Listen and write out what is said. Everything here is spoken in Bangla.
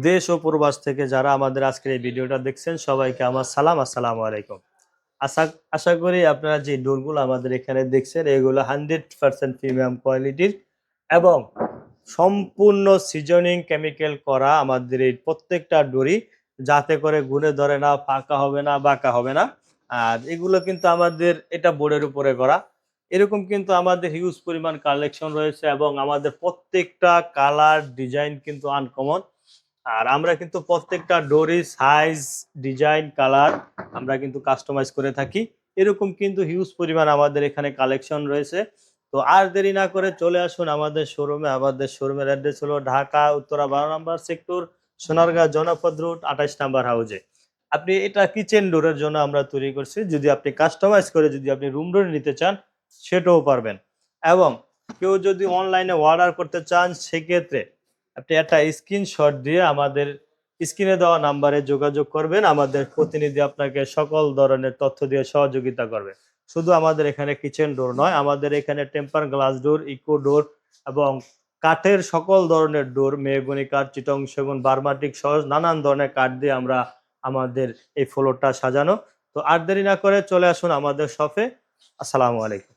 দেশ ও প্রবাস থেকে যারা আমাদের আজকের এই ভিডিওটা দেখছেন সবাইকে আমার সালাম, আসসালামু আলাইকুম। আশা আশা করি আপনারা যে ডোরগুলো আমাদের এখানে দেখছেন এগুলো 100% প্রিমিয়াম কোয়ালিটির এবং সম্পূর্ণ সিজনিং কেমিক্যাল করা আমাদের এই প্রত্যেকটা ডোরই, যাতে করে ঘুরে ধরে না, ফাঁকা হবে না, বাঁকা হবে না। আর এগুলো কিন্তু আমাদের এটা বোর্ডের উপরে করা। এরকম কিন্তু আমাদের হিউজ পরিমাণ কালেকশন রয়েছে এবং আমাদের প্রত্যেকটা কালার ডিজাইন কিন্তু আনকমন। আর আমরা কিন্তু প্রত্যেকটা ডোরি সাইজ, ডিজাইন, কালার আমরা কিন্তু কাস্টমাইজ করে থাকি। এরকম কিন্তু হিউজ পরিমাণ আমাদের এখানে কালেকশন রয়েছে। তো আর দেরি না করে চলে আসুন আমাদের শোরুমে। আমাদের শোরুমের অ্যাড্রেস হলো ঢাকা উত্তরা 12 নম্বর সেক্টর, সোনারগাঁ জনপদ রোড, 28 নম্বর হাউজে। আপনি এটা কিচেন ডোরের জন্য আমরা তৈরি করছি। যদি আপনি কাস্টমাইজ করে যদি আপনি রুম ডোর নিতে চান সেটাও পারবেন। এবং কেউ যদি অনলাইনে অর্ডার করতে চান সেক্ষেত্রে আপনি একটা স্ক্রিনশট দিয়ে আমাদের স্ক্রিনে দেওয়া নাম্বারে যোগাযোগ করবেন। আমাদের প্রতিনিধি আপনাকে সকল ধরনের তথ্য দিয়ে সহযোগিতা করবে। শুধু আমাদের এখানে কিচেন ডোর নয়, আমাদের এখানে টেম্পার গ্লাস ডোর, ইকো ডোর এবং কাঠের সকল ধরনের ডোর, মেহগনি কাঠ, চিটং সেগুন, বার্মাটিক সহ নানান ধরনের কাঠ দিয়ে আমরা আমাদের এই ফ্লোরটা সাজানো। তো আর দেরি না করে চলে আসুন আমাদের শপে। আসসালামু আলাইকুম।